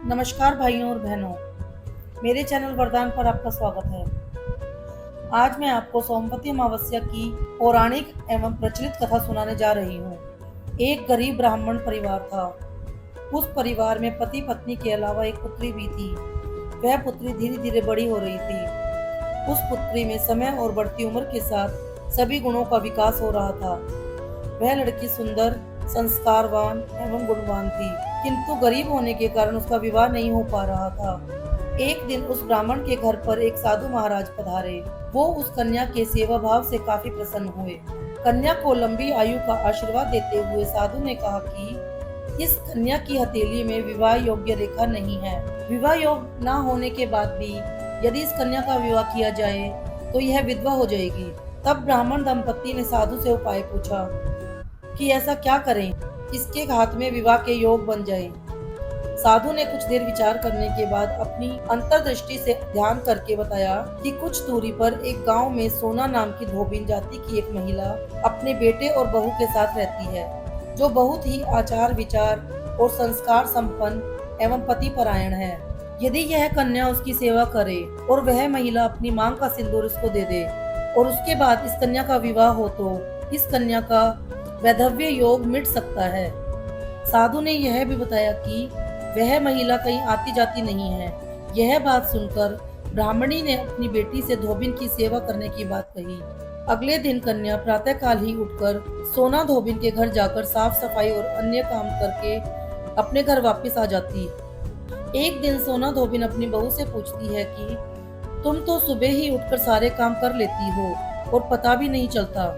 नमस्कार भाइयों और बहनों, मेरे चैनल वरदान पर आपका स्वागत है। आज मैं आपको सोमवती अमावस्या की पौराणिक एवं प्रचलित कथा सुनाने जा रही हूँ। एक गरीब ब्राह्मण परिवार था। उस परिवार में पति पत्नी के अलावा एक पुत्री भी थी। वह पुत्री धीरे धीरे बड़ी हो रही थी। उस पुत्री में समय और बढ़ती उम्र के साथ सभी गुणों का विकास हो रहा था। वह लड़की सुंदर, संस्कारवान एवं गुणवान थी, किंतु गरीब होने के कारण उसका विवाह नहीं हो पा रहा था। एक दिन उस ब्राह्मण के घर पर एक साधु महाराज पधारे। वो उस कन्या के सेवा भाव से काफी प्रसन्न हुए। कन्या को लंबी आयु का आशीर्वाद देते हुए साधु ने कहा कि इस कन्या की हथेली में विवाह योग्य रेखा नहीं है। विवाह योग्य न होने के बाद भी यदि इस कन्या का विवाह किया जाए तो यह विधवा हो जाएगी। तब ब्राह्मण दंपत्ति ने साधु से उपाय पूछा कि ऐसा क्या करें इसके हाथ में विवाह के योग बन जाए। साधु ने कुछ देर विचार करने के बाद अपनी अंतर्दृष्टि से ध्यान करके बताया कि कुछ दूरी पर एक गांव में सोना नाम की धोबिन जाति की एक महिला अपने बेटे और बहू के साथ रहती है, जो बहुत ही आचार विचार और संस्कार संपन्न एवं पति परायण है। यदि यह कन्या उसकी सेवा करे और वह महिला अपनी मांग का सिंदूर उसको दे दे और उसके बाद इस कन्या का विवाह हो तो इस कन्या का वैधव्य योग मिट सकता है। साधु ने यह भी बताया कि वह महिला कहीं आती जाती नहीं है। यह बात सुनकर ब्राह्मणी ने अपनी बेटी से धोबिन की सेवा करने की बात कही। अगले दिन कन्या प्रातःकाल ही उठकर सोना धोबिन के घर जाकर साफ सफाई और अन्य काम करके अपने घर वापस आ जाती। एक दिन सोना धोबिन अपनी बहू से पूछती है कि तुम तो सुबह ही उठकर सारे काम कर लेती हो और पता भी नहीं चलता।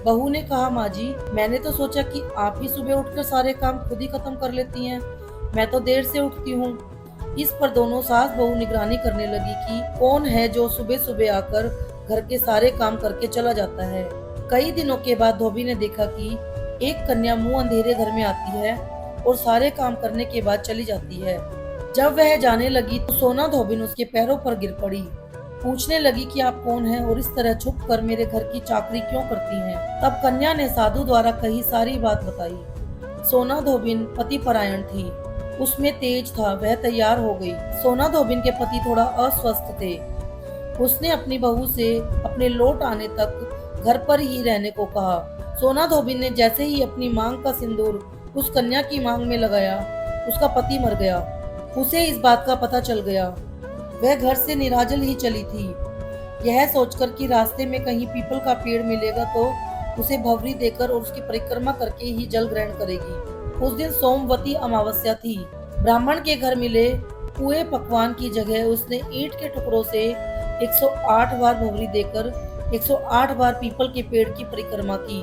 बहू ने कहा, माँ जी, मैंने तो सोचा कि आप ही सुबह उठकर सारे काम खुद ही खत्म कर लेती हैं। मैं तो देर से उठती हूँ। इस पर दोनों सास बहू निगरानी करने लगी कि कौन है जो सुबह सुबह आकर घर के सारे काम करके चला जाता है। कई दिनों के बाद धोबी ने देखा कि एक कन्या मुंह अंधेरे घर में आती है और सारे काम करने के बाद चली जाती है। जब वह जाने लगी तो सोना धोबिन उसके पैरों पर गिर पड़ी। पूछने लगी कि आप कौन हैं और इस तरह छुप कर मेरे घर की चाकरी क्यों करती हैं। तब कन्या ने साधु द्वारा कही सारी बात बताई। सोना धोबिन पति परायण थी, उसमें तेज था, वह तैयार हो गई। सोना धोबिन के पति थोड़ा अस्वस्थ थे। उसने अपनी बहू से अपने लौट आने तक घर पर ही रहने को कहा। सोना धोबिन ने जैसे ही अपनी मांग का सिंदूर उस कन्या की मांग में लगाया, उसका पति मर गया। उसे इस बात का पता चल गया। वह घर से निराजल ही चली थी, यह सोचकर कि रास्ते में कहीं पीपल का पेड़ मिलेगा तो उसे भवरी देकर और उसकी परिक्रमा करके ही जल ग्रहण करेगी। उस दिन सोमवती अमावस्या थी। ब्राह्मण के घर मिले पुए पकवान की जगह उसने ईंट के टुकड़ों से 108 बार भवरी देकर 108 बार पीपल के पेड़ की परिक्रमा की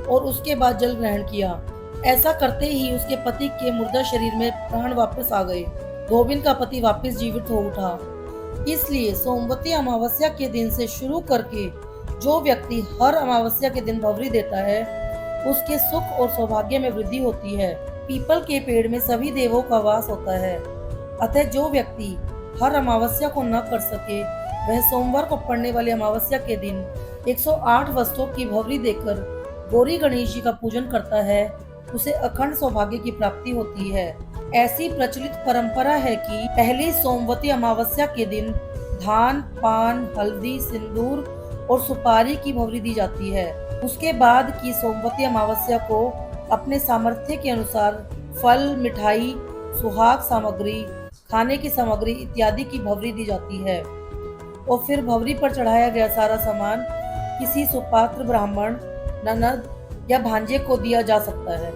और उसके बाद जल ग्रहण किया। ऐसा करते ही उसके पति के मुर्दा शरीर में प्राण वापस आ गए। धोबिन का पति वापस जीवित हो उठा। इसलिए सोमवती अमावस्या के दिन से शुरू करके जो व्यक्ति हर अमावस्या के दिन भवरी देता है उसके सुख और सौभाग्य में वृद्धि होती है। पीपल के पेड़ में सभी देवों का वास होता है। अतः जो व्यक्ति हर अमावस्या को न कर सके वह सोमवार को पड़ने वाली अमावस्या के दिन 108 वस्तुओं की भवरी देकर गौरी गणेश जी का पूजन करता है, उसे अखंड सौभाग्य की प्राप्ति होती है। ऐसी प्रचलित परंपरा है कि पहली सोमवती अमावस्या के दिन धान, पान, हल्दी, सिंदूर और सुपारी की भवरी दी जाती है। उसके बाद की सोमवती अमावस्या को अपने सामर्थ्य के अनुसार फल, मिठाई, सुहाग सामग्री, खाने की सामग्री इत्यादि की भवरी दी जाती है और फिर भवरी पर चढ़ाया गया सारा सामान किसी सुपात्र ब्राह्मण, ननद या भांजे को दिया जा सकता है।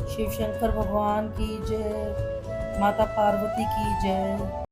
शिव शंकर भगवान की जय, माता पार्वती की जय।